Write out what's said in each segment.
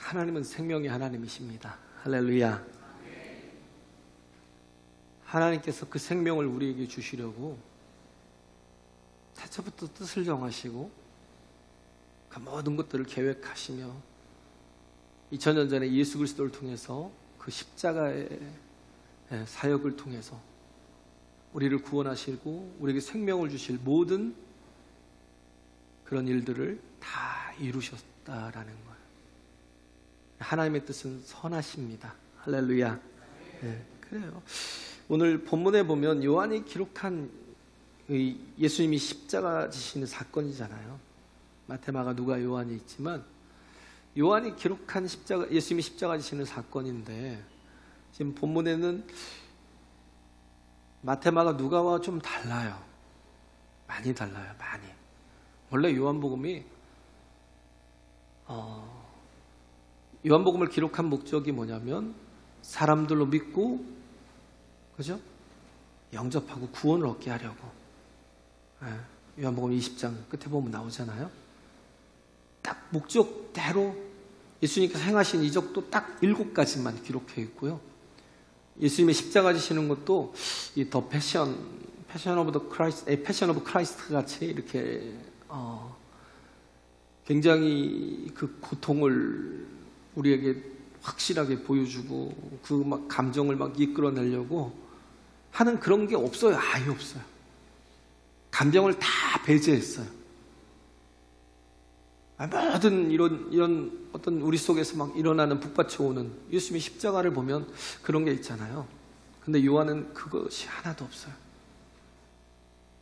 하나님은 생명의 하나님이십니다. 할렐루야. 하나님께서 그 생명을 우리에게 주시려고 태초부터 뜻을 정하시고 그 모든 것들을 계획하시며 2000년 전에 예수 그리스도를 통해서 그 십자가의 사역을 통해서 우리를 구원하시고 우리에게 생명을 주실 모든 그런 일들을 다 이루셨다라는 거예요. 하나님의 뜻은 선하십니다. 할렐루야. 그래요. 오늘 본문에 보면 요한이 기록한 예수님이 십자가 지시는 사건이잖아요. 마태, 마가, 누가, 요한이 있지만 요한이 기록한 예수님이 십자가 지시는 사건인데 지금 본문에는 마태, 마가, 누가와 좀 달라요. 많이 달라요. 많이. 원래 요한복음이 요한복음을 기록한 목적이 뭐냐면 사람들로 믿고 그죠? 영접하고 구원을 얻게 하려고. 요한복음 20장 끝에 보면 나오잖아요. 딱 목적대로 예수님께서 행하신 이적도 딱 7가지만 기록해 있고요. 예수님의 십자가 지시는 것도 이 더 패션 오브 크라이스트 같이 이렇게 굉장히 그 고통을 우리에게 확실하게 보여주고 그 막 감정을 막 이끌어내려고 하는 그런 게 없어요. 아예 없어요. 감정을 다 배제했어요. 모든 이런 어떤 우리 속에서 막 일어나는 북받쳐오는 예수님의 십자가를 보면 그런 게 있잖아요. 근데 요한은 그것이 하나도 없어요.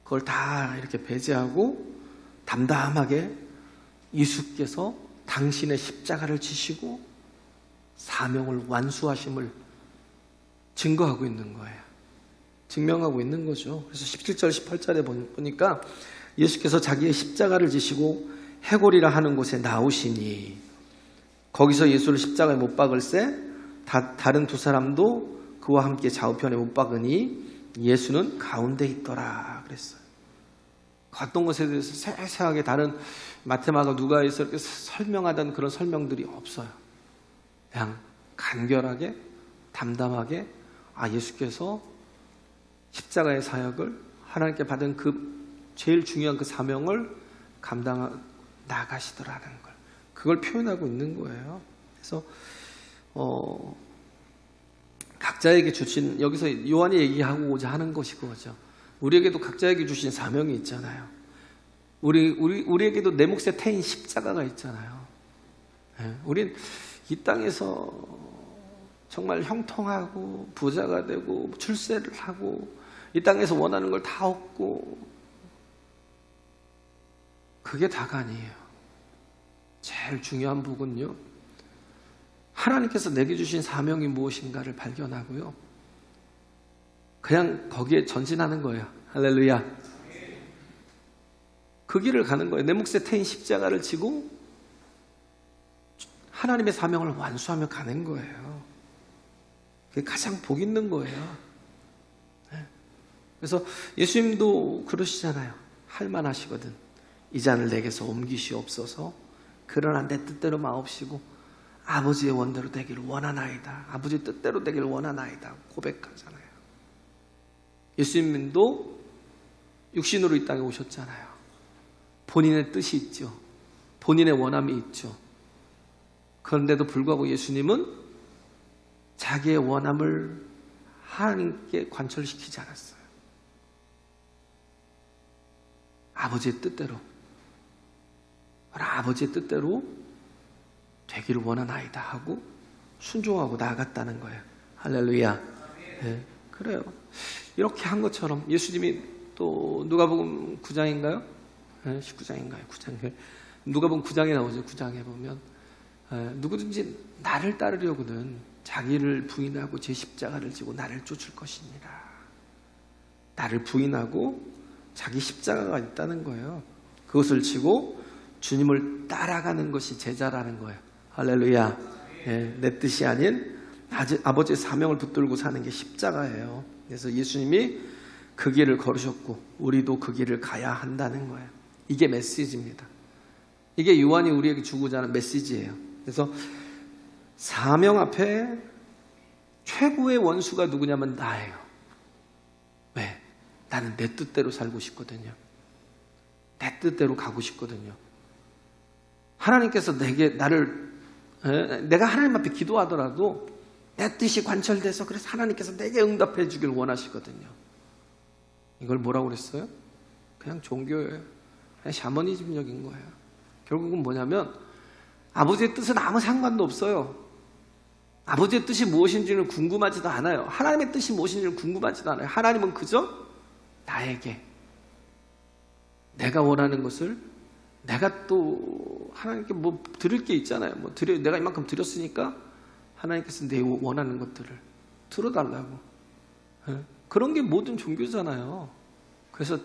그걸 다 이렇게 배제하고 담담하게 예수께서 당신의 십자가를 지시고 사명을 완수하심을 증거하고 있는 거예요. 증명하고 있는 거죠. 그래서 17절 18절에 보니까 예수께서 자기의 십자가를 지시고 해골이라 하는 곳에 나오시니 거기서 예수를 십자가에 못 박을새 다른 두 사람도 그와 함께 좌우편에 못 박으니 예수는 가운데 있더라 그랬어요. 어떤 것에 대해서 세세하게 다른 마태, 마가, 누가에서 이렇게 설명하던 그런 설명들이 없어요. 그냥 간결하게 담담하게 예수께서 십자가의 사역을 하나님께 받은 그 제일 중요한 그 사명을 감당하고 나가시더라는 걸 그걸 표현하고 있는 거예요. 그래서 각자에게 주신 여기서 요한이 얘기하고자 하는 것이 그거죠. 우리에게도 각자에게 주신 사명이 있잖아요. 우리에게도 내 몫에 태인 십자가가 있잖아요. 우린 이 땅에서 정말 형통하고 부자가 되고 출세를 하고 이 땅에서 원하는 걸 다 얻고 그게 다가 아니에요. 제일 중요한 부분은요. 하나님께서 내게 주신 사명이 무엇인가를 발견하고요. 그냥 거기에 전진하는 거예요. 할렐루야. 그 길을 가는 거예요. 내 몫에 태인 십자가를 지고 하나님의 사명을 완수하며 가는 거예요. 그게 가장 복 있는 거예요. 그래서 예수님도 그러시잖아요. 할만하시거든. 이 잔을 내게서 옮기시옵소서. 그러나 내 뜻대로 마옵시고 아버지의 원대로 되기를 원하나이다. 아버지의 뜻대로 되기를 원하나이다. 고백하잖아요. 예수님도 육신으로 이 땅에 오셨잖아요. 본인의 뜻이 있죠. 본인의 원함이 있죠. 그런데도 불구하고 예수님은 자기의 원함을 하나님께 관철시키지 않았어요. 아버지의 뜻대로 되기를 원하나이다 하고 순종하고 나아갔다는 거예요. 할렐루야. 네, 그래요. 이렇게 한 것처럼 예수님이 또 누가복음 9장인가요? 19장인가요? 9장. 누가복음 9장에 나오죠. 9장에 보면 누구든지 나를 따르려거든 자기를 부인하고 제 십자가를 지고 나를 쫓을 것이니라. 나를 부인하고 자기 십자가가 있다는 거예요. 그것을 지고 주님을 따라가는 것이 제자라는 거예요. 할렐루야. 내 뜻이 아닌 아버지의 사명을 붙들고 사는 게 십자가예요. 그래서 예수님이 그 길을 걸으셨고 우리도 그 길을 가야 한다는 거예요. 이게 메시지입니다. 이게 요한이 우리에게 주고자 하는 메시지예요. 그래서 사명 앞에 최고의 원수가 누구냐면 나예요. 왜? 나는 내 뜻대로 살고 싶거든요. 내 뜻대로 가고 싶거든요. 하나님께서 내가 하나님 앞에 기도하더라도 내 뜻이 관철돼서 그래서 하나님께서 내게 응답해 주길 원하시거든요. 이걸 뭐라고 그랬어요? 그냥 종교예요. 그냥 샤머니즘적인 거예요. 결국은 뭐냐면 아버지의 뜻은 아무 상관도 없어요. 아버지의 뜻이 무엇인지는 궁금하지도 않아요. 하나님의 뜻이 무엇인지는 궁금하지도 않아요. 하나님은 그저 나에게 내가 원하는 것을 내가 또 하나님께 뭐 드릴 게 있잖아요. 내가 이만큼 드렸으니까 하나님께서 내 원하는 것들을 들어달라고. 그런 게 모든 종교잖아요. 그래서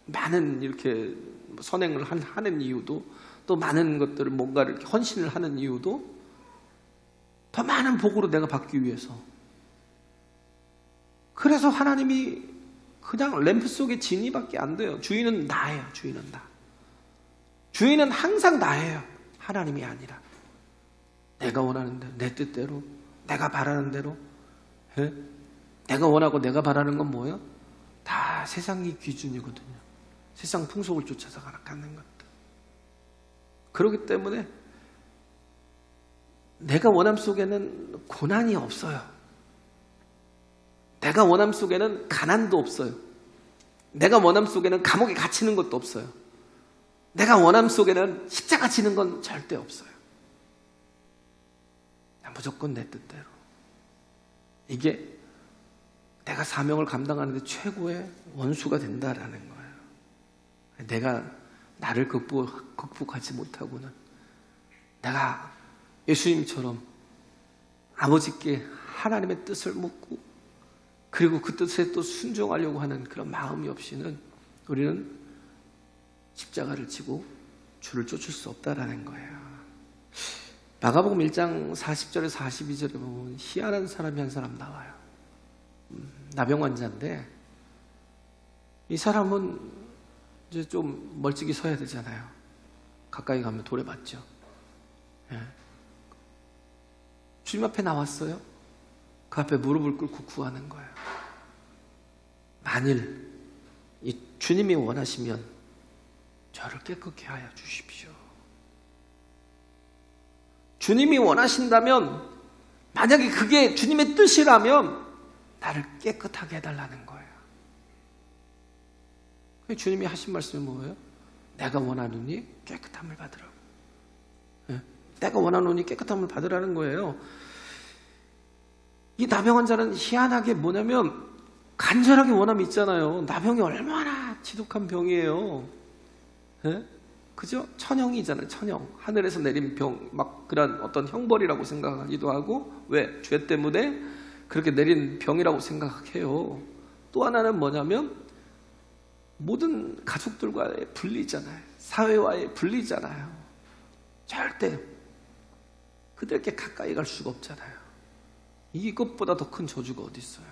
많은 이렇게 선행을 하는 이유도, 또 많은 것들을 뭔가 이렇게 헌신을 하는 이유도 더 많은 복으로 내가 받기 위해서. 그래서 하나님이 그냥 램프 속에 지니밖에 안 돼요. 주인은 나예요. 주인은 나. 주인은 항상 나예요. 하나님이 아니라. 내가 원하는 대로, 내 뜻대로, 내가 바라는 대로. 내가 원하고 내가 바라는 건 뭐예요? 다 세상의 기준이거든요. 세상 풍속을 쫓아서 가는 것들. 그렇기 때문에 내가 원함 속에는 고난이 없어요. 내가 원함 속에는 가난도 없어요. 내가 원함 속에는 감옥에 갇히는 것도 없어요. 내가 원함 속에는 십자가 지는 건 절대 없어요. 무조건 내 뜻대로. 이게 내가 사명을 감당하는 데 최고의 원수가 된다라는 거예요. 내가 나를 극복하지 못하고는 내가 예수님처럼 아버지께 하나님의 뜻을 묻고 그리고 그 뜻에 또 순종하려고 하는 그런 마음이 없이는 우리는 십자가를 지고 주를 쫓을 수 없다라는 거예요. 마가복음 1장 40절에서 42절에 보면 희한한 사람이 한 사람 나와요. 나병 환자인데 이 사람은 이제 좀 멀찍이 서야 되잖아요. 가까이 가면 돌에 맞죠. 주님 앞에 나왔어요. 그 앞에 무릎을 꿇고 구하는 거예요. 만일 이 주님이 원하시면 저를 깨끗게 하여 주십시오. 주님이 원하신다면, 만약에 그게 주님의 뜻이라면 나를 깨끗하게 해달라는 거예요. 주님이 하신 말씀이 뭐예요? 내가 원하노니 깨끗함을 받으라고. 내가 원하노니 깨끗함을 받으라는 거예요. 이 나병 환자는 희한하게 뭐냐면 간절하게 원함이 있잖아요. 나병이 얼마나 지독한 병이에요. 그죠? 천형이잖아요. 천형. 하늘에서 내린 병, 막 그런 어떤 형벌이라고 생각하기도 하고, 왜? 죄 때문에 그렇게 내린 병이라고 생각해요. 또 하나는 뭐냐면 모든 가족들과의 분리잖아요. 사회와의 분리잖아요. 절대 그들께 가까이 갈 수가 없잖아요. 이것보다 더 큰 저주가 어디 있어요.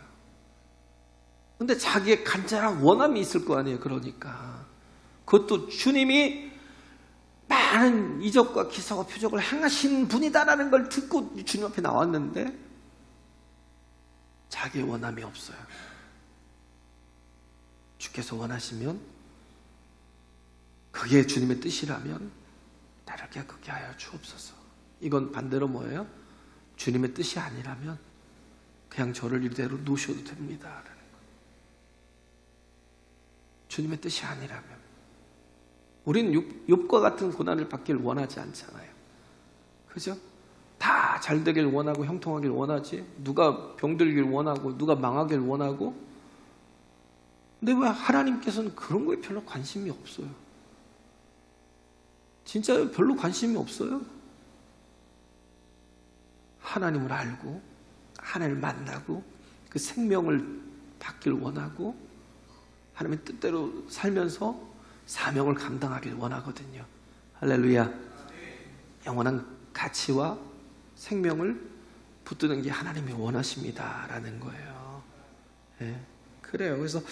근데 자기의 간절한 원함이 있을 거 아니에요. 그러니까 그것도 주님이 많은 이적과 기사와 표적을 행하신 분이다라는 걸 듣고 주님 앞에 나왔는데 자기의 원함이 없어요. 주께서 원하시면, 그게 주님의 뜻이라면 나를 깨끗게 하여 주옵소서. 이건 반대로 뭐예요? 주님의 뜻이 아니라면 그냥 저를 이대로 놓으셔도 됩니다 라는 거. 주님의 뜻이 아니라면. 우리는 욥과 같은 고난을 받길 원하지 않잖아요. 그죠? 다 잘 되길 원하고 형통하길 원하지. 누가 병들길 원하고 누가 망하길 원하고. 근데 왜 하나님께서는 그런 거에 별로 관심이 없어요? 진짜 별로 관심이 없어요. 하나님을 알고 하나님을 만나고 그 생명을 받길 원하고 하나님의 뜻대로 살면서 사명을 감당하길 원하거든요. 할렐루야. 영원한 가치와 생명을 붙드는 게 하나님이 원하십니다라는 거예요. 그래요. 그래서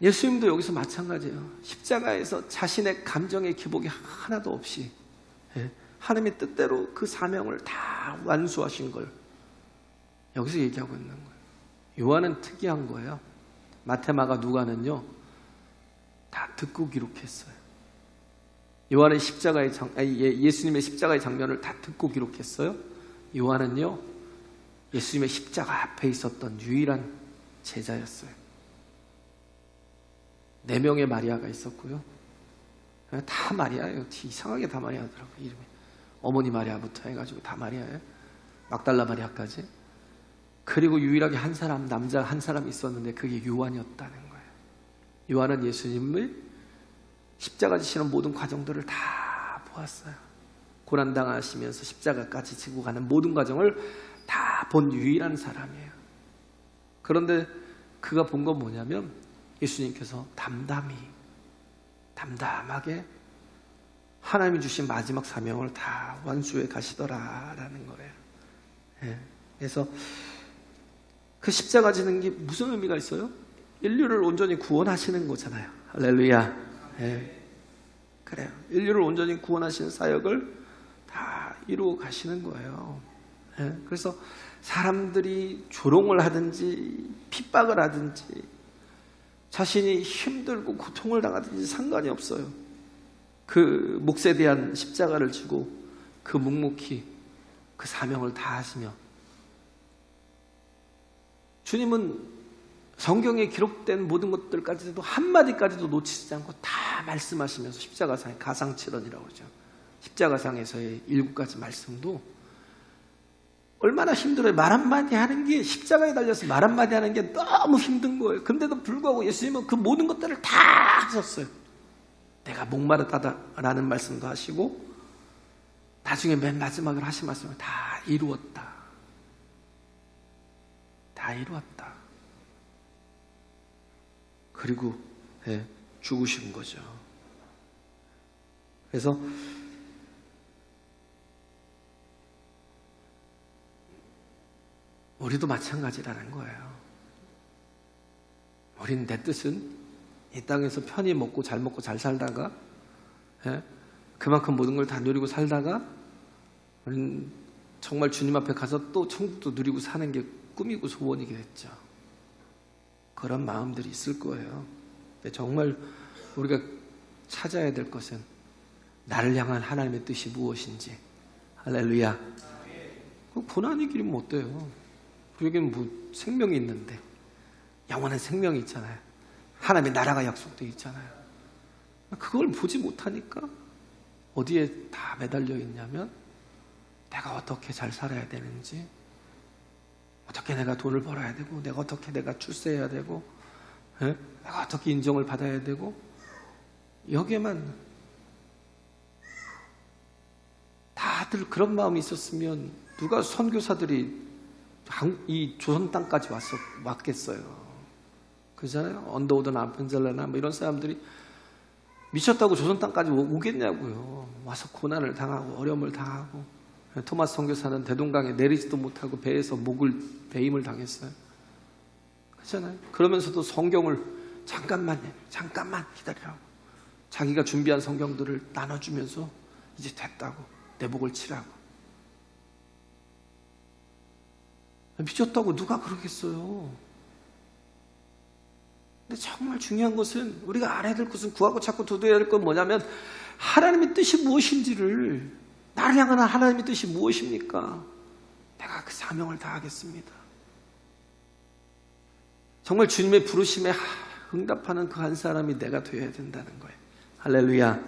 예수님도 여기서 마찬가지예요. 십자가에서 자신의 감정의 기복이 하나도 없이 하나님의 뜻대로 그 사명을 다 완수하신 걸 여기서 얘기하고 있는 거예요. 요한은 특이한 거예요. 마태, 마가, 누가는요 다 듣고 기록했어요. 요한은 예수님의 십자가의 장면을 다 듣고 기록했어요. 요한은요 예수님의 십자가 앞에 있었던 유일한 제자였어요. 4명의 마리아가 있었고요. 다 마리아예요. 이상하게 다 마리아더라고요. 이름이 어머니 마리아부터 해가지고 다 마리아예요. 막달라 마리아까지. 그리고 유일하게 한 사람, 남자 한 사람 있었는데 그게 요한이었다는 거예요. 요한은 예수님을 십자가 지시는 모든 과정들을 다 보았어요. 고난당하시면서 십자가까지 지고 가는 모든 과정을 다 본 유일한 사람이에요. 그런데 그가 본 건 뭐냐면 예수님께서 담담하게 하나님이 주신 마지막 사명을 다 완수해 가시더라라는 거예요. 예. 그래서 그 십자가 지는 게 무슨 의미가 있어요? 인류를 온전히 구원하시는 거잖아요. 할렐루야. 예. 그래요. 인류를 온전히 구원하시는 사역을 다 이루어 가시는 거예요. 예. 그래서 사람들이 조롱을 하든지 핍박을 하든지 자신이 힘들고 고통을 당하든지 상관이 없어요. 그 몫에 대한 십자가를 지고 그 묵묵히 그 사명을 다하시며, 주님은 성경에 기록된 모든 것들까지도 한마디까지도 놓치지 않고 다 말씀하시면서 십자가상의 가상칠언이라고 그러죠. 십자가상에서의 7가지 말씀도 얼마나 힘들어요. 말 한마디 하는 게, 십자가에 달려서 말 한마디 하는 게 너무 힘든 거예요. 근데도 불구하고 예수님은 그 모든 것들을 다 하셨어요. 내가 목마르다라는 말씀도 하시고, 나중에 맨 마지막으로 하신 말씀은 다 이루었다. 다 이루었다. 그리고 죽으신 거죠. 그래서 우리도 마찬가지라는 거예요. 우리는 내 뜻은 이 땅에서 편히 먹고 잘 살다가 그만큼 모든 걸 다 누리고 살다가 우리는 정말 주님 앞에 가서 또 천국도 누리고 사는 게 꿈이고 소원이겠죠. 그런 마음들이 있을 거예요. 정말 우리가 찾아야 될 것은 나를 향한 하나님의 뜻이 무엇인지. 할렐루야. 고난의 길이면 어때요? 우리에게는 뭐 생명이 있는데, 영원한 생명이 있잖아요. 하나님의 나라가 약속되어 있잖아요. 그걸 보지 못하니까 어디에 다 매달려 있냐면, 내가 어떻게 잘 살아야 되는지, 어떻게 내가 돈을 벌어야 되고, 내가 어떻게 내가 출세해야 되고, 내가 어떻게 인정을 받아야 되고, 여기에만 다들 그런 마음이 있었으면 누가 선교사들이 이 조선 땅까지 왔겠어요. 그렇잖아요. 언더우드나 아펜젤레나 뭐 이런 사람들이 미쳤다고 조선 땅까지 오겠냐고요. 와서 고난을 당하고 어려움을 당하고. 토마스 선교사는 대동강에 내리지도 못하고 배에서 배임을 당했어요. 그렇잖아요. 그러면서도 성경을 잠깐만 기다리라고, 자기가 준비한 성경들을 나눠주면서 이제 됐다고, 내 목을 치라고. 미쳤다고 누가 그러겠어요. 근데 정말 중요한 것은, 우리가 알아야 될 것은, 구하고 찾고 도도해야 될 건 뭐냐면, 하나님의 뜻이 무엇인지를, 나를 향한 하나님의 뜻이 무엇입니까? 내가 그 사명을 다하겠습니다. 정말 주님의 부르심에 응답하는 그 한 사람이 내가 되어야 된다는 거예요. 할렐루야.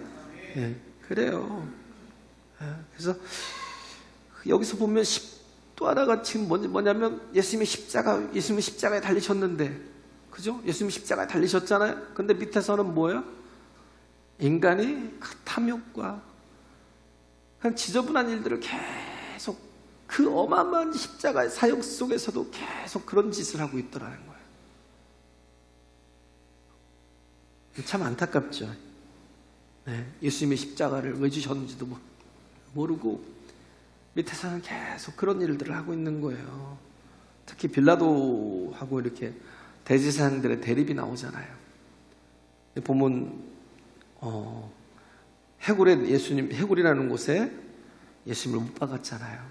그래요. 그래서 여기서 보면 또 하나가 지금 뭐냐면, 예수님이 십자가에 달리셨는데, 그죠? 예수님이 십자가에 달리셨잖아요. 근데 밑에서는 뭐예요? 인간이 그 탐욕과 그냥 지저분한 일들을 계속, 그 어마어마한 십자가의 사역 속에서도 계속 그런 짓을 하고 있더라는 거예요. 참 안타깝죠. 예수님의 십자가를 왜 주셨는지도 모르고 밑에서는 계속 그런 일들을 하고 있는 거예요. 특히 빌라도하고 이렇게 대제사장들의 대립이 나오잖아요. 보면 해골이라는 곳에 예수님을 못 박았잖아요.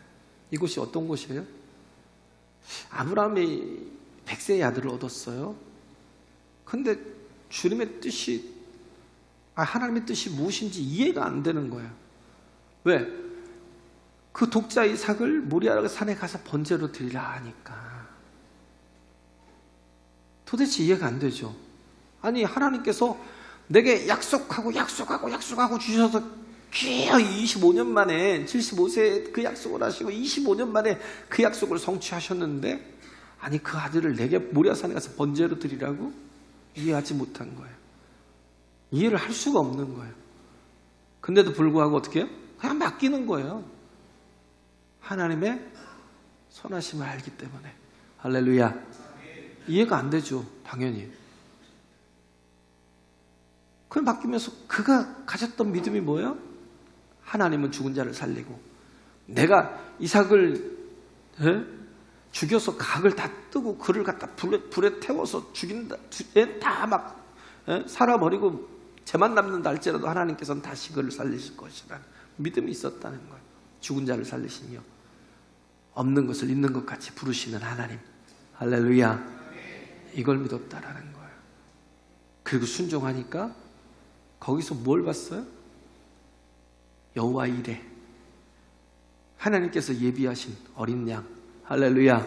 이곳이 어떤 곳이에요? 아브라함이 100세의 아들을 얻었어요. 근데 주님의 뜻이, 하나님의 뜻이 무엇인지 이해가 안 되는 거예요. 왜? 그 독자 이삭을 모리아 산에 가서 번제로 드리라 하니까 도대체 이해가 안 되죠. 아니, 하나님께서 내게 약속하고 주셔서 귀하게 25년 만에 75세에 그 약속을 하시고 25년 만에 그 약속을 성취하셨는데, 아니 그 아들을 내게 모리아산에 가서 번제로 드리라고? 이해하지 못한 거예요. 이해를 할 수가 없는 거예요. 근데도 불구하고 어떻게 해요? 그냥 맡기는 거예요. 하나님의 선하심을 알기 때문에. 할렐루야. 이해가 안 되죠, 당연히. 그걸 맡기면서 그가 가졌던 믿음이 뭐예요? 하나님은 죽은 자를 살리고, 내가 이삭을 죽여서 각을 다 뜨고 그를 갖다 불에 태워서 죽인다, 다 막 살아버리고 죄만 남는다 할지라도 하나님께서는 다시 그를 살리실 것이라는 믿음이 있었다는 거예요. 죽은 자를 살리시며 없는 것을 있는 것 같이 부르시는 하나님. 할렐루야. 이걸 믿었다라는 거예요. 그리고 순종하니까 거기서 뭘 봤어요? 여호와 이레, 하나님께서 예비하신 어린 양. 할렐루야.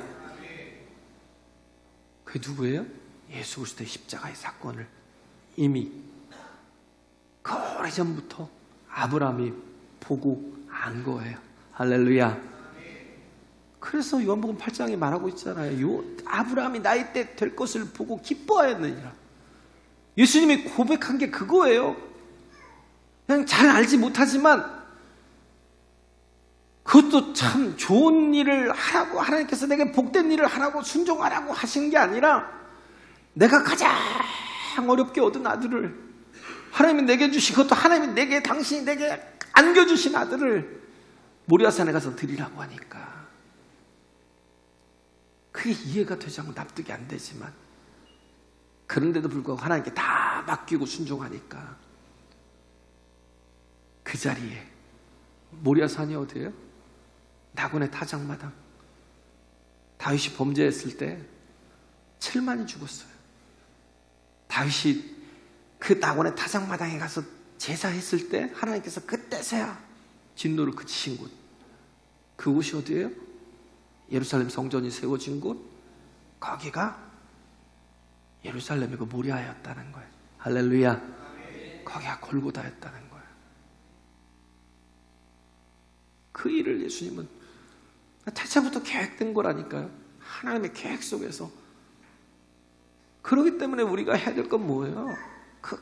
그게 누구예요? 예수 그리스도의 십자가의 사건을 이미 그 오래전부터 아브라함이 보고 안 거예요. 할렐루야. 그래서 요한복음 8장에 말하고 있잖아요. 아브라함이 나이 때 될 것을 보고 기뻐하였느니라. 예수님이 고백한 게 그거예요. 그냥 잘 알지 못하지만 그것도 참 좋은 일을 하라고, 하나님께서 내게 복된 일을 하라고 순종하라고 하신 게 아니라, 내가 가장 어렵게 얻은 아들을 하나님이 내게 주신, 그것도 하나님이 내게, 당신이 내게 안겨주신 아들을 모리아산에 가서 드리라고 하니까 그게 이해가 되지 않고 납득이 안 되지만, 그런데도 불구하고 하나님께 다 맡기고 순종하니까 그 자리에, 모리아산이 어디예요? 나곤의 타작마당. 다윗이 범죄했을 때 7만이 죽었어요. 다윗이 그 나곤의 타작마당에 가서 제사했을 때 하나님께서 그때서야 진노를 그치신 곳. 그곳이 어디예요? 예루살렘 성전이 세워진 곳. 거기가 예루살렘의 그 모리아였다는 거예요. 할렐루야. 거기가 골고다였다는 거예요. 그 일을 예수님은 태초부터 계획된 거라니까요. 하나님의 계획 속에서. 그렇기 때문에 우리가 해야 될 건 뭐예요? 그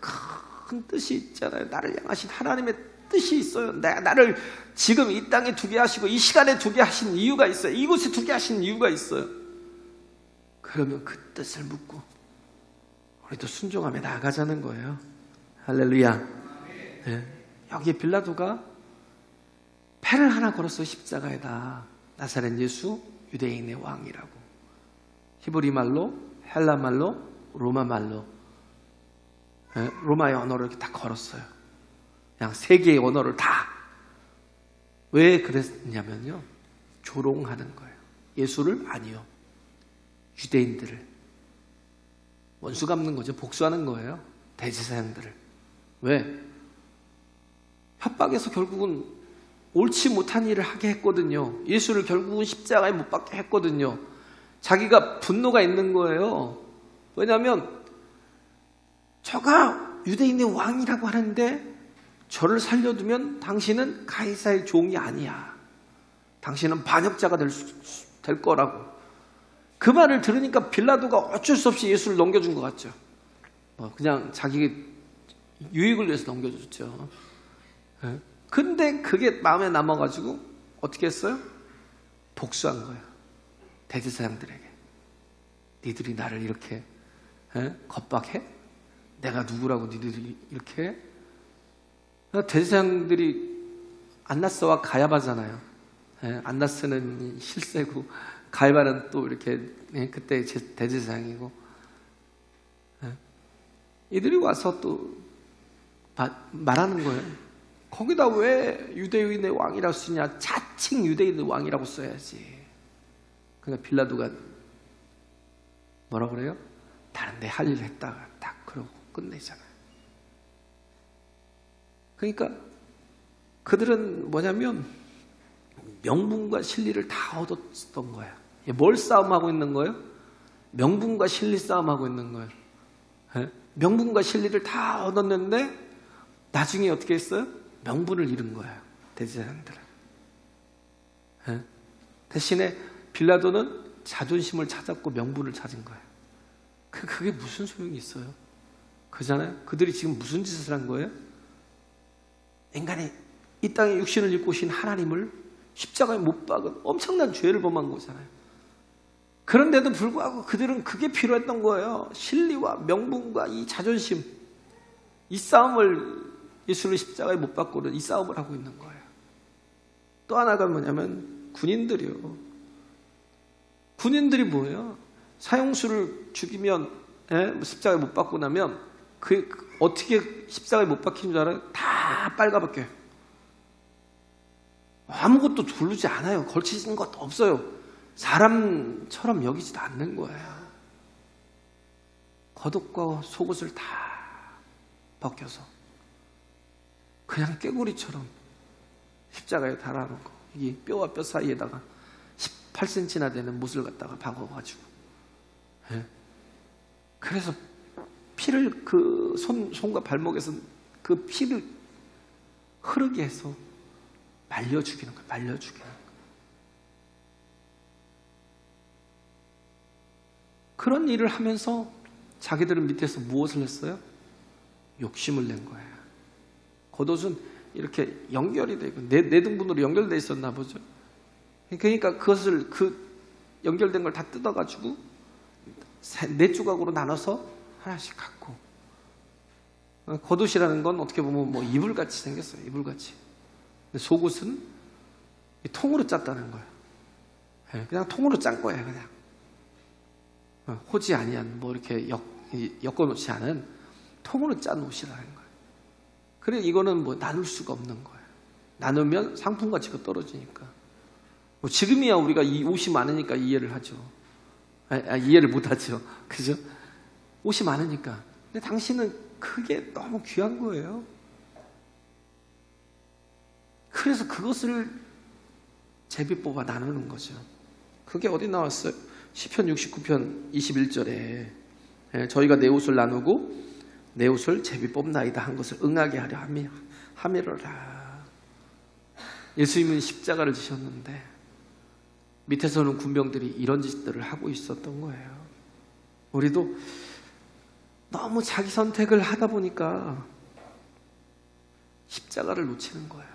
큰 뜻이 있잖아요. 나를 향하신 하나님의 뜻이 있어요. 나를 지금 이 땅에 두게 하시고 이 시간에 두게 하신 이유가 있어요. 이곳에 두게 하신 이유가 있어요. 그러면 그 뜻을 묻고 우리도 순종하며 나아가자는 거예요. 할렐루야. 네. 여기 빌라도가 패를 하나 걸었어. 십자가에다. 나사렛 예수, 유대인의 왕이라고. 히브리 말로, 헬라 말로, 로마 말로, 로마의 언어를 이렇게 다 걸었어요. 그냥 세 개의 언어를 다. 왜 그랬냐면요, 조롱하는 거예요. 예수를? 아니요, 유대인들을 원수 갚는 거죠. 복수하는 거예요. 대제사장들을. 왜? 협박해서 결국은 옳지 못한 일을 하게 했거든요. 예수를 결국은 십자가에 못 박게 했거든요. 자기가 분노가 있는 거예요. 왜냐하면 저가 유대인의 왕이라고 하는데 저를 살려두면 당신은 가이사의 종이 아니야. 당신은 반역자가 될 거라고. 그 말을 들으니까 빌라도가 어쩔 수 없이 예수를 넘겨준 것 같죠. 그냥 자기 유익을 위해서 넘겨줬죠. 근데 그게 마음에 남아가지고 어떻게 했어요? 복수한 거예요. 대제사장들에게. 니들이 나를 이렇게 겁박해? 내가 누구라고 니들이 이렇게 해? 대제사장들이 안나스와 가야바잖아요. 안나스는 실세고 가야바는 또 이렇게 그때 대제사장이고, 이들이 와서 또 말하는 거예요. 거기다 왜 유대인의 왕이라고 쓰냐? 자칭 유대인의 왕이라고 써야지. 그러니까 빌라도가 뭐라 그래요? 다른 데 할 일 했다가 딱 그러고 끝내잖아요. 그러니까 그들은 뭐냐면 명분과 진리를 다 얻었던 거야. 뭘 싸움하고 있는 거예요? 명분과 진리 싸움하고 있는 거예요. 예? 명분과 진리를 다 얻었는데 나중에 어떻게 했어요? 명분을 잃은 거예요. 대제사장들은. 예? 대신에 빌라도는 자존심을 찾았고 명분을 찾은 거예요. 그게 무슨 소용이 있어요? 그잖아요. 그들이 지금 무슨 짓을 한 거예요? 인간이 이 땅에 육신을 입고 오신 하나님을 십자가에 못 박은 엄청난 죄를 범한 거잖아요. 그런데도 불구하고 그들은 그게 필요했던 거예요. 진리와 명분과 이 자존심, 이 싸움을 예수를 십자가에 못 박고는 이 싸움을 하고 있는 거예요. 또 하나가 뭐냐면 군인들이요. 군인들이 뭐예요? 사형수를 죽이면 십자가에 못 박고 나면 어떻게 십자가에 못 박힌 줄 알아요? 다 빨가벗겨요. 아무것도 두르지 않아요. 걸치는 것도 없어요. 사람처럼 여기지도 않는 거예요. 겉옷과 속옷을 다 벗겨서 그냥 꾀구리처럼 십자가에 달아놓고 이 뼈와 뼈 사이에다가 18cm나 되는 못을 갖다가 박아가지고 그래서 피를 그 손과 발목에서 그 피를 흐르게 해서 말려 죽이는 거예요. 말려 죽이는 거예요. 그런 일을 하면서 자기들은 밑에서 무엇을 했어요? 욕심을 낸 거예요. 겉옷은 이렇게 연결이 되고 네 등분으로 연결되어 있었나 보죠. 그러니까 그것을 연결된 걸 다 뜯어가지고 4조각으로 나눠서 하나씩 갖고 겉옷이라는 건 어떻게 보면 뭐 이불같이 생겼어요. 이불같이. 속옷은 통으로 짰다는 거예요. 그냥 통으로 짠 거예요. 그냥 호지 아니한 뭐 이렇게 엮어놓지 않은 통으로 짠 옷이라는 거예요. 그래 이거는 뭐 나눌 수가 없는 거예요. 나누면 상품 가치가 떨어지니까. 뭐 지금이야 우리가 이 옷이 많으니까 이해를 하죠. 이해를 못하죠. 그죠? 옷이 많으니까. 근데 당신은 그게 너무 귀한 거예요. 그래서 그것을 제비 뽑아 나누는 거죠. 그게 어디 나왔어요? 시편 69편 21절에 저희가 내 옷을 나누고 내 옷을 제비 뽑나이다 한 것을 응하게 하려 함이로라. 예수님은 십자가를 지셨는데 밑에서는 군병들이 이런 짓들을 하고 있었던 거예요. 우리도 너무 자기 선택을 하다 보니까 십자가를 놓치는 거예요.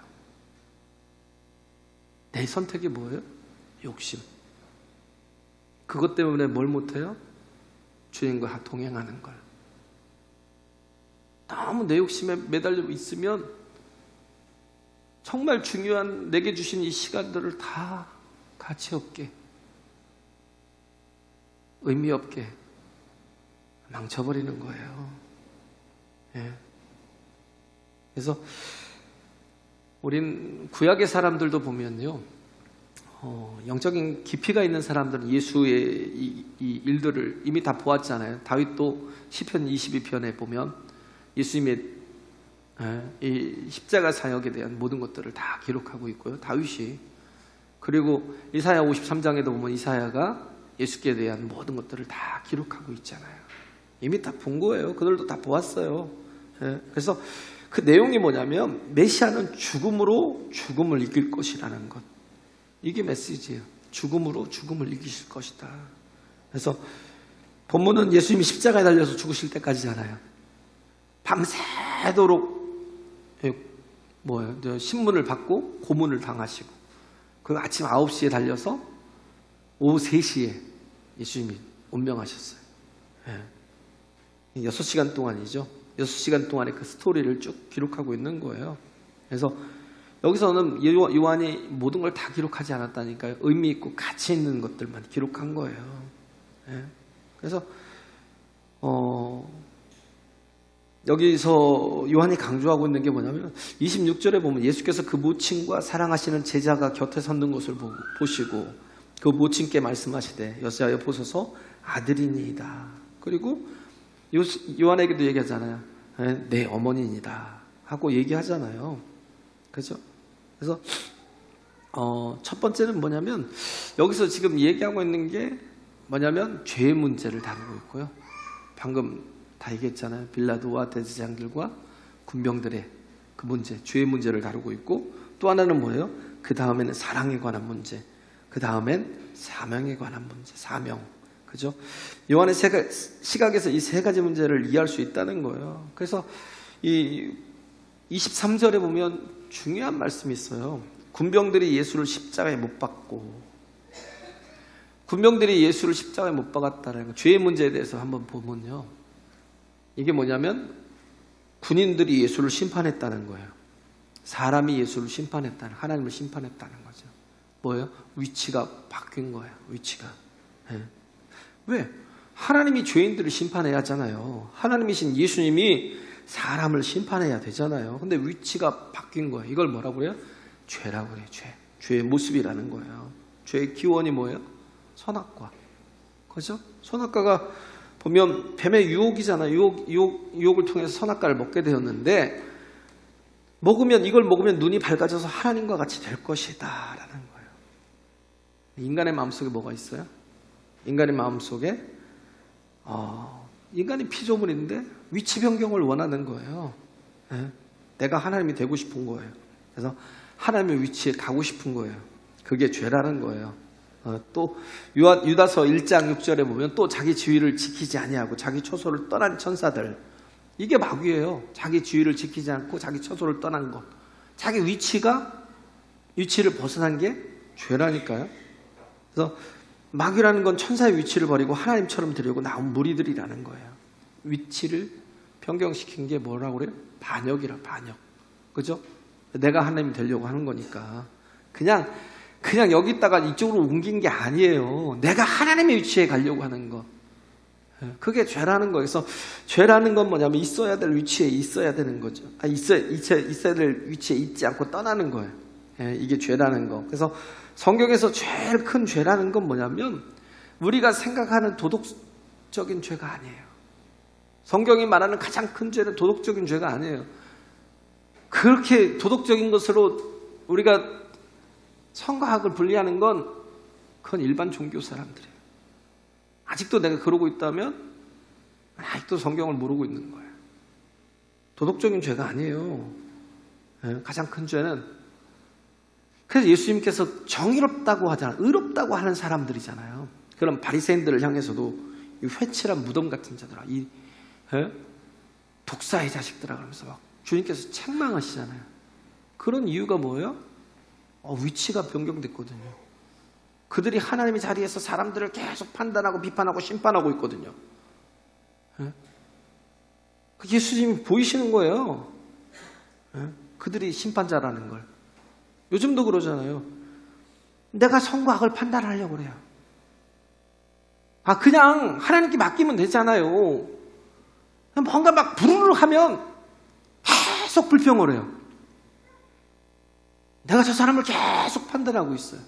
내 선택이 뭐예요? 욕심. 그것 때문에 뭘 못해요? 주님과 동행하는 걸. 너무 내 욕심에 매달려 있으면 정말 중요한 내게 주신 이 시간들을 다 가치 없게, 의미 없게 망쳐버리는 거예요. 그래서 우린 구약의 사람들도 보면요, 영적인 깊이가 있는 사람들은 예수의 이 일들을 이미 다 보았잖아요. 다윗도 시편 22편에 보면 예수님의 이 십자가 사역에 대한 모든 것들을 다 기록하고 있고요. 다윗이. 그리고 이사야 53장에도 보면 이사야가 예수께 대한 모든 것들을 다 기록하고 있잖아요. 이미 다 본 거예요. 그들도 다 보았어요. 그래서 그 내용이 뭐냐면 메시아는 죽음으로 죽음을 이길 것이라는 것. 이게 메시지예요. 죽음으로 죽음을 이기실 것이다. 그래서 본문은 예수님이 십자가에 달려서 죽으실 때까지잖아요. 밤새도록 신문을 받고 고문을 당하시고 그 아침 9시에 달려서 오후 3시에 예수님이 운명하셨어요. 6시간 동안이죠. 6시간 동안의 그 스토리를 쭉 기록하고 있는 거예요. 그래서 여기서는 요한이 모든 걸 다 기록하지 않았다니까요. 의미 있고 가치 있는 것들만 기록한 거예요. 그래서 여기서 요한이 강조하고 있는 게 뭐냐면 26절에 보면 예수께서 그 모친과 사랑하시는 제자가 곁에 섰는 것을 보시고 그 모친께 말씀하시되 여자여 보소서 아들이니이다. 그리고 요한에게도 얘기하잖아요. 내 어머니이다 하고 얘기하잖아요. 그렇죠? 그래서 첫 번째는 뭐냐면 여기서 지금 얘기하고 있는 게 뭐냐면 죄의 문제를 다루고 있고요. 방금 다 얘기했잖아요. 빌라도와 대제사장들과 군병들의 그 문제, 죄의 문제를 다루고 있고 또 하나는 뭐예요? 그 다음에는 사랑에 관한 문제, 그 다음엔 사명에 관한 문제, 사명. 그죠? 요한의 시각에서 이 세 가지 문제를 이해할 수 있다는 거예요. 그래서 이 23절에 보면 중요한 말씀이 있어요. 군병들이 예수를 십자가에 못 박고, 군병들이 예수를 십자가에 못 박았다는 거, 죄의 문제에 대해서 한번 보면요. 이게 뭐냐면 군인들이 예수를 심판했다는 거예요. 사람이 예수를 심판했다는, 하나님을 심판했다는 거죠. 뭐예요? 위치가 바뀐 거예요. 위치가. 네. 왜? 하나님이 죄인들을 심판해야 하잖아요. 하나님이신 예수님이 사람을 심판해야 되잖아요. 근데 위치가 바뀐 거예요. 이걸 뭐라고 그래요? 죄라고 그래요. 죄. 죄의 모습이라는 거예요. 죄의 기원이 뭐예요? 선악과. 그죠? 선악과가 보면 뱀의 유혹이잖아요. 유혹을 통해서 선악과를 먹게 되었는데 이걸 먹으면 눈이 밝아져서 하나님과 같이 될 것이다 라는 거예요. 인간의 마음속에 뭐가 있어요? 인간의 마음속에 인간이 피조물인데 위치 변경을 원하는 거예요. 네? 내가 하나님이 되고 싶은 거예요. 그래서 하나님의 위치에 가고 싶은 거예요. 그게 죄라는 거예요. 또 유다서 1장 6절에 보면 또 자기 지위를 지키지 아니하고 자기 처소를 떠난 천사들, 이게 마귀예요. 자기 지위를 지키지 않고 자기 처소를 떠난 것, 자기 위치를 벗어난 게 죄라니까요. 그래서 마귀라는 건 천사의 위치를 버리고 하나님처럼 되려고 나온 무리들이라는 거예요. 위치를 변경시킨 게 뭐라고 그래요? 반역이라, 반역. 그죠? 내가 하나님이 되려고 하는 거니까 그냥 여기다가 이쪽으로 옮긴 게 아니에요. 내가 하나님의 위치에 가려고 하는 거. 그게 죄라는 거예요. 그래서 죄라는 건 뭐냐면 있어야 될 위치에 있어야 되는 거죠. 있어야 될 위치에 있지 않고 떠나는 거예요. 이게 죄라는 거. 그래서 성경에서 제일 큰 죄라는 건 뭐냐면 우리가 생각하는 도덕적인 죄가 아니에요. 성경이 말하는 가장 큰 죄는 도덕적인 죄가 아니에요. 그렇게 도덕적인 것으로 우리가 성과학을 분리하는 건 그건 일반 종교 사람들이에요. 아직도 내가 그러고 있다면 아직도 성경을 모르고 있는 거예요. 도덕적인 죄가 아니에요. 가장 큰 죄는, 그래서 예수님께서 정의롭다고 하잖아요. 의롭다고 하는 사람들이잖아요. 그럼 바리새인들을 향해서도 이 회칠한 무덤 같은 자들아, 이 독사의 자식들아 그러면서 막 주님께서 책망하시잖아요. 그런 이유가 뭐예요? 위치가 변경됐거든요. 그들이 하나님의 자리에서 사람들을 계속 판단하고 비판하고 심판하고 있거든요. 예수님이 보이시는 거예요. 그들이 심판자라는 걸. 요즘도 그러잖아요. 내가 선과 악을 판단하려고 그래요. 그냥 하나님께 맡기면 되잖아요. 뭔가 막 부르르 하면 계속 불평을 해요. 내가 저 사람을 계속 판단하고 있어요.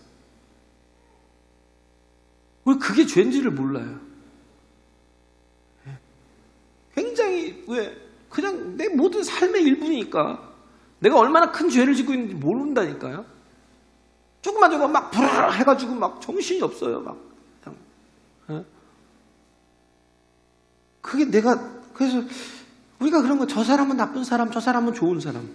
왜 그게 죄인지를 몰라요. 굉장히 그냥 내 모든 삶의 일부니까 내가 얼마나 큰 죄를 짓고 있는지 모른다니까요. 조금만 저거 막 부르르 해가지고 막 정신이 없어요. 막 그게 그래서 우리가 그런 거, 저 사람은 나쁜 사람, 저 사람은 좋은 사람,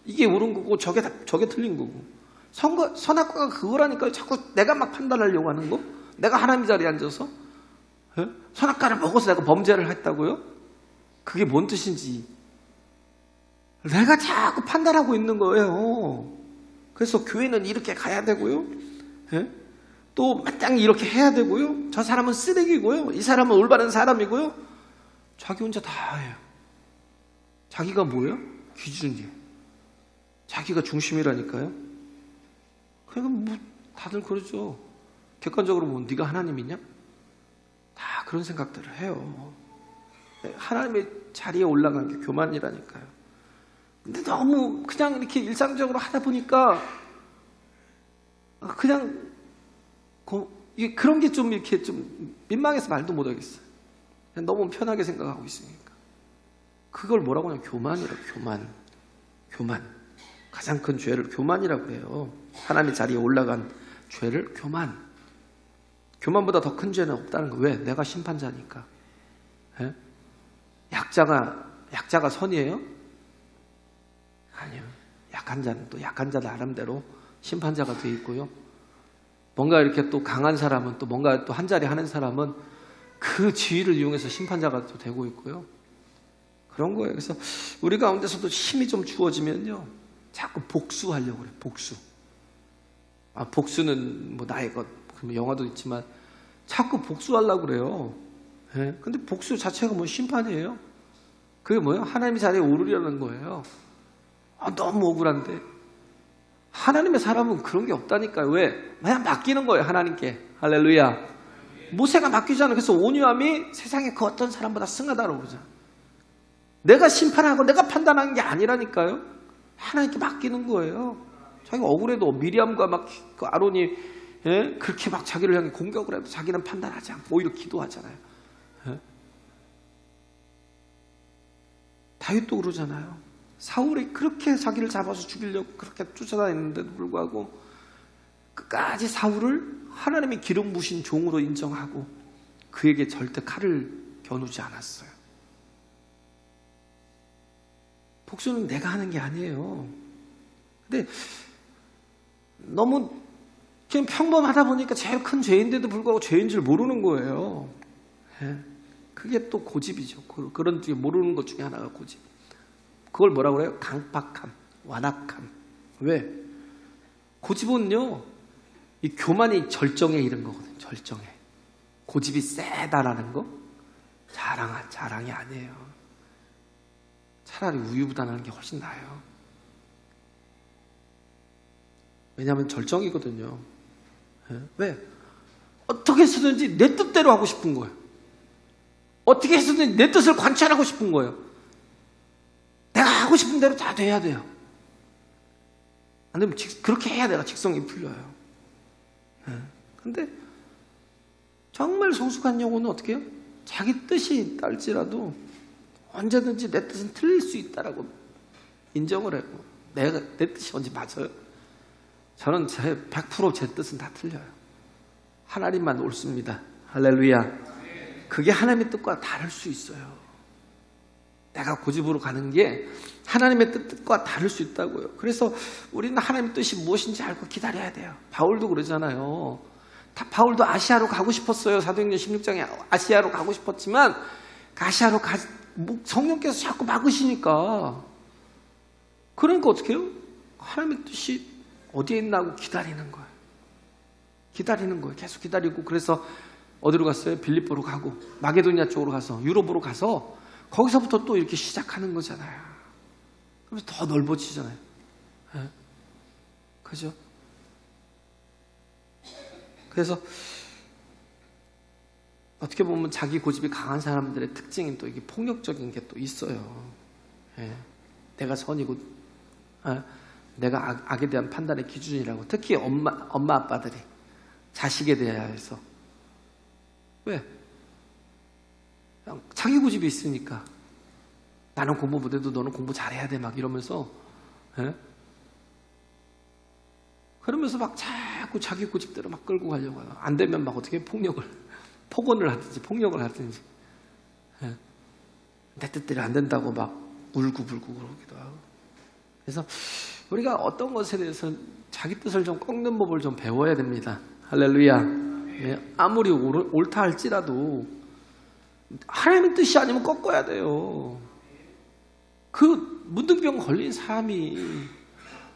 이게 옳은 거고 저게 틀린 거고, 선악과가 그거라니까요. 자꾸 내가 막 판단하려고 하는 거. 내가 하나님 자리에 앉아서 선악과를 먹어서 내가 범죄를 했다고요? 그게 뭔 뜻인지 내가 자꾸 판단하고 있는 거예요. 그래서 교회는 이렇게 가야 되고요, 또 마땅히 이렇게 해야 되고요, 저 사람은 쓰레기고요, 이 사람은 올바른 사람이고요. 자기 혼자 다 해요. 자기가 뭐예요? 기준이에요. 자기가 중심이라니까요. 그러니까 다들 그러죠. 객관적으로 보면 네가 하나님이냐? 다 그런 생각들을 해요. 하나님의 자리에 올라간 게 교만이라니까요. 근데 너무 그냥 이렇게 일상적으로 하다 보니까 그냥 그런 게 좀 이렇게 좀 민망해서 말도 못 하겠어요. 그냥 너무 편하게 생각하고 있으니까. 그걸 뭐라고 하냐면 교만이라고. 교만. 가장 큰 죄를 교만이라고 해요. 하나님의 자리에 올라간 죄를 교만. 교만보다 더 큰 죄는 없다는 거. 왜? 내가 심판자니까. 예? 약자가 선이에요? 아니요. 약한 자는 또 약한 자 나름대로 심판자가 되어 있고요. 뭔가 이렇게 또 강한 사람은 또 뭔가 또 한 자리 하는 사람은 그 지위를 이용해서 심판자가 또 되고 있고요. 그런 거예요. 그래서 우리 가운데서도 힘이 좀 주어지면요. 자꾸 복수하려고 그래요. 복수. 복수는 뭐 나의 것, 영화도 있지만 자꾸 복수하려고 그래요. 예? 근데 복수 자체가 뭐 심판이에요? 그게 뭐예요? 하나님의 자리에 오르려는 거예요. 너무 억울한데. 하나님의 사람은 그런 게 없다니까요. 왜? 그냥 맡기는 거예요. 하나님께. 할렐루야. 모세가 맡기잖아요. 그래서 온유함이 세상에 그 어떤 사람보다 승하다고 그러잖아요. 내가 심판하고 내가 판단하는 게 아니라니까요. 하나님께 맡기는 거예요. 자기가 억울해도 미리암과 막 아론이 그렇게 막 자기를 향해 공격을 해도 자기는 판단하지 않고 오히려 기도하잖아요. 다윗도 그러잖아요. 사울이 그렇게 자기를 잡아서 죽이려고 그렇게 쫓아다녔는데도 불구하고 끝까지 사울을 하나님의 기름 부으신 종으로 인정하고 그에게 절대 칼을 겨누지 않았어요. 복수는 내가 하는 게 아니에요. 근데 너무 그냥 평범하다 보니까 제일 큰 죄인데도 불구하고 죄인 줄 모르는 거예요. 그게 또 고집이죠. 그런 중에 모르는 것 중에 하나가 고집. 그걸 뭐라고 그래요? 강팍함, 완악함. 왜? 고집은요, 이 교만이 절정에 이른 거거든요. 절정에. 고집이 세다라는 거 자랑이 아니에요. 차라리 우유부단하는 게 훨씬 나아요. 왜냐하면 절정이거든요. 왜? 어떻게 해서든지 내 뜻대로 하고 싶은 거예요. 어떻게 해서든지 내 뜻을 관찰하고 싶은 거예요. 내가 하고 싶은 대로 다 돼야 돼요. 안 되면 그렇게 해야 내가 직성이 풀려요. 근데 정말 성숙한 영혼은 어떻게 해요? 자기 뜻이 딸지라도 언제든지 내 뜻은 틀릴 수 있다라고 인정을 해요. 내 뜻이 언제 맞아요? 저는 100% 제 뜻은 다 틀려요. 하나님만 옳습니다. 할렐루야. 그게 하나님의 뜻과 다를 수 있어요. 내가 고집으로 가는 게 하나님의 뜻과 다를 수 있다고요. 그래서 우리는 하나님의 뜻이 무엇인지 알고 기다려야 돼요. 바울도 그러잖아요. 바울도 아시아로 가고 싶었어요. 사도행전 16장에 아시아로 가고 싶었지만 아시아로 성령께서 자꾸 막으시니까. 그러니까 어떻게 해요? 하나님의 뜻이 어디에 있나고 기다리는 거예요. 기다리는 거예요. 계속 기다리고. 그래서 어디로 갔어요? 빌립보로 가고 마게도니아 쪽으로 가서 유럽으로 가서 거기서부터 또 이렇게 시작하는 거잖아요. 그러면서 더 넓어지잖아요. 그죠? 그래서 어떻게 보면 자기 고집이 강한 사람들의 특징이 또 이게 폭력적인 게 또 있어요. 내가 선이고 내가 악에 대한 판단의 기준이라고. 특히 엄마 아빠들이 자식에 대해서. 왜? 자기 고집이 있으니까. 나는 공부 못해도 너는 공부 잘해야 돼 막 이러면서 그러면서 막 자꾸 자기 고집대로 막 끌고 가려고 해요. 안 되면 막 어떻게 폭언을 하든지 폭력을 하든지. 내 뜻대로 안 된다고 막 울고불고 그러기도 하고. 그래서 우리가 어떤 것에 대해서 자기 뜻을 좀 꺾는 법을 좀 배워야 됩니다. 할렐루야. 아무리 옳다 할지라도 하나님의 뜻이 아니면 꺾어야 돼요. 그 문득병 걸린 사람이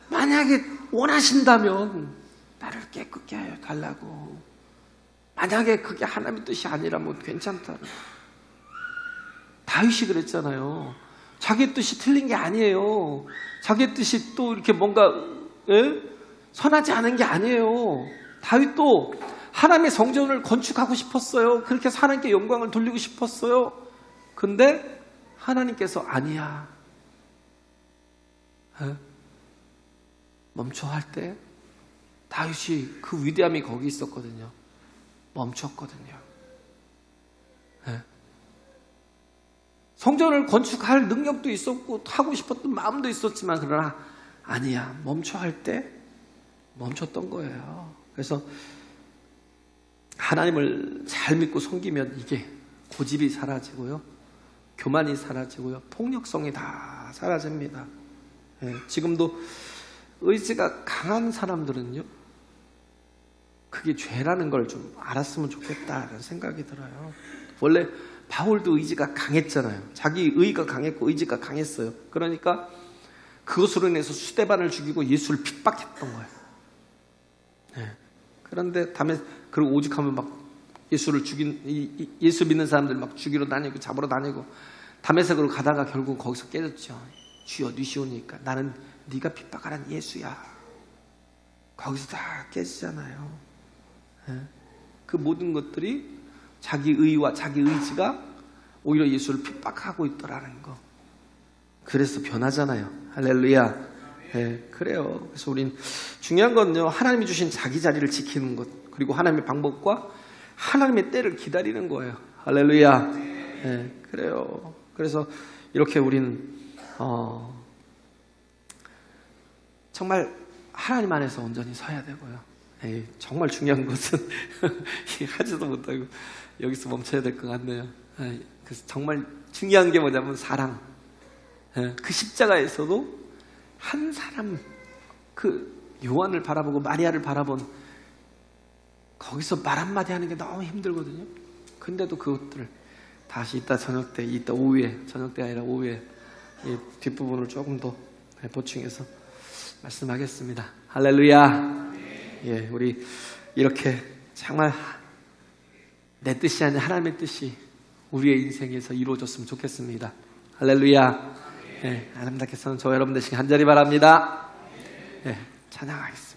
만약에 원하신다면 나를 깨끗게 하여 달라고. 만약에 그게 하나님의 뜻이 아니라면 괜찮다. 다윗이 그랬잖아요. 자기 뜻이 틀린 게 아니에요. 자기 뜻이 또 이렇게 뭔가 선하지 않은 게 아니에요. 다윗도 하나님의 성전을 건축하고 싶었어요. 그렇게 하나님께 영광을 돌리고 싶었어요. 근데 하나님께서 아니야. 멈춰 할 때 다윗이 그 위대함이 거기 있었거든요. 멈췄거든요. 성전을 건축할 능력도 있었고 하고 싶었던 마음도 있었지만 그러나 아니야. 멈춰 할 때 멈췄던 거예요. 그래서 하나님을 잘 믿고 섬기면 이게 고집이 사라지고요. 교만이 사라지고요. 폭력성이 다 사라집니다. 지금도 의지가 강한 사람들은요. 그게 죄라는 걸 좀 알았으면 좋겠다는 생각이 들어요. 원래 바울도 의지가 강했잖아요. 자기 의가 강했고 의지가 강했어요. 그러니까 그것으로 인해서 스데반을 죽이고 예수를 핍박했던 거예요. 그런데 그리고 오죽하면 막 예수를 예수 믿는 사람들 막 죽이러 다니고 잡으러 다니고 다메섹으로 가다가 결국 거기서 깨졌죠. 주여 니시오니까 나는 네가 핍박하란 예수야. 거기서 다 깨지잖아요. 그 모든 것들이 자기 의와 자기 의지가 오히려 예수를 핍박하고 있더라는 거. 그래서 변하잖아요. 할렐루야. 그래요. 그래서 우린 중요한 건요, 하나님이 주신 자기 자리를 지키는 것, 그리고 하나님의 방법과 하나님의 때를 기다리는 거예요. 할렐루야. 그래요. 그래서 이렇게 우리는 정말 하나님 안에서 온전히 서야 되고요. 정말 중요한 것은 하지도 못하고 여기서 멈춰야 될 것 같네요. 그래서 정말 중요한 게 뭐냐면 사랑. 그 십자가에서도 한 사람, 그 요한을 바라보고 마리아를 바라본 거기서 말 한마디 하는 게 너무 힘들거든요. 근데도 그것들을 다시 이따 저녁 때, 이따 오후에, 저녁 때 아니라 오후에 이 뒷부분을 조금 더 보충해서 말씀하겠습니다. 할렐루야. 우리 이렇게 정말 내 뜻이 아닌 하나님의 뜻이 우리의 인생에서 이루어졌으면 좋겠습니다. 할렐루야. 아름답게 서는 저 여러분 되시길 간절히 바랍니다. 찬양하겠습니다.